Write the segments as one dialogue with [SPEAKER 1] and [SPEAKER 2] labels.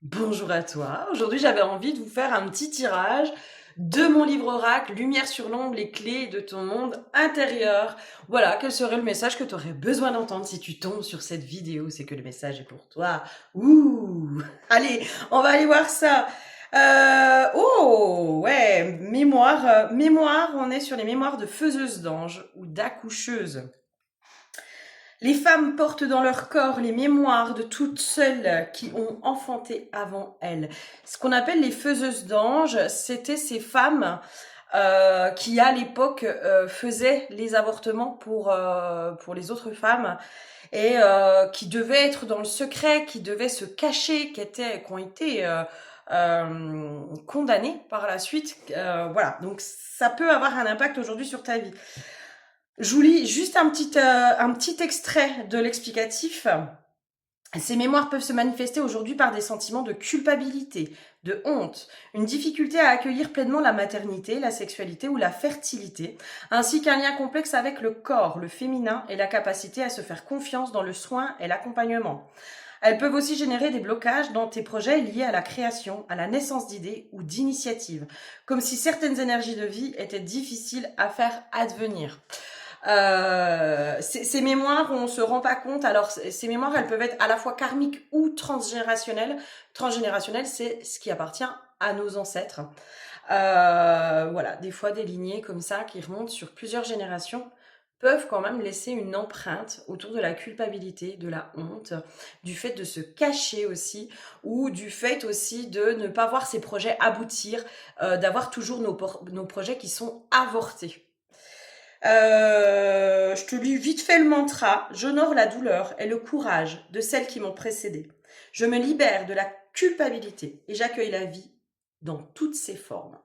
[SPEAKER 1] Bonjour à toi. Aujourd'hui, j'avais envie de vous faire un petit tirage de mon livre oracle, Lumière sur l'ombre, les clés de ton monde intérieur. Voilà, quel serait le message que tu aurais besoin d'entendre si tu tombes sur cette vidéo? C'est que le message est pour toi. Ouh! Allez, on va aller voir ça. Oh, ouais, mémoire, on est sur les mémoires de faiseuses d'anges ou d'accoucheuses. Les femmes portent dans leur corps les mémoires de toutes celles qui ont enfanté avant elles. Ce qu'on appelle les faiseuses d'anges, c'était ces femmes qui, à l'époque, faisaient les avortements pour les autres femmes et qui devaient être dans le secret, qui devaient se cacher, qui ont été condamnées par la suite. Voilà, donc ça peut avoir un impact aujourd'hui sur ta vie. Je vous lis juste un petit extrait de l'explicatif. Ces mémoires peuvent se manifester aujourd'hui par des sentiments de culpabilité, de honte, une difficulté à accueillir pleinement la maternité, la sexualité ou la fertilité, ainsi qu'un lien complexe avec le corps, le féminin et la capacité à se faire confiance dans le soin et l'accompagnement. Elles peuvent aussi générer des blocages dans tes projets liés à la création, à la naissance d'idées ou d'initiatives, comme si certaines énergies de vie étaient difficiles à faire advenir. Ces mémoires, on se rend pas compte. Alors, ces mémoires, elles peuvent être à la fois karmiques ou transgénérationnelles. Transgénérationnelles, c'est ce qui appartient à nos ancêtres. Voilà, des fois des lignées comme ça qui remontent sur plusieurs générations peuvent quand même laisser une empreinte autour de la culpabilité, de la honte, du fait de se cacher aussi, ou du fait aussi de ne pas voir ses projets aboutir, d'avoir toujours nos projets qui sont avortés. Je te lis vite fait le mantra. J'honore la douleur et le courage de celles qui m'ont précédé. Je me libère de la culpabilité et j'accueille la vie dans toutes ses formes.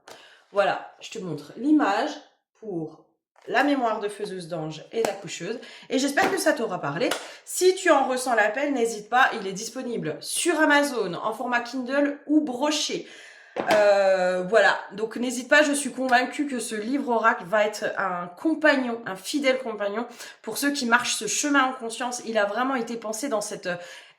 [SPEAKER 1] Voilà, je te montre l'image pour la mémoire de faiseuse d'ange et d'accoucheuse. Et j'espère que ça t'aura parlé. Si tu en ressens l'appel, n'hésite pas, il est disponible sur Amazon en format Kindle ou broché. Voilà, donc n'hésite pas, je suis convaincue que ce livre oracle va être un compagnon, un fidèle compagnon pour ceux qui marchent ce chemin en conscience. Il a vraiment été pensé dans cette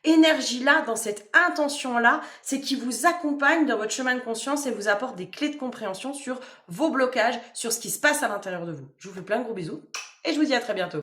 [SPEAKER 1] énergie-là, dans cette intention-là, c'est qu'il vous accompagne dans votre chemin de conscience et vous apporte des clés de compréhension sur vos blocages, sur ce qui se passe à l'intérieur de vous. Je vous fais plein de gros bisous et je vous dis à très bientôt.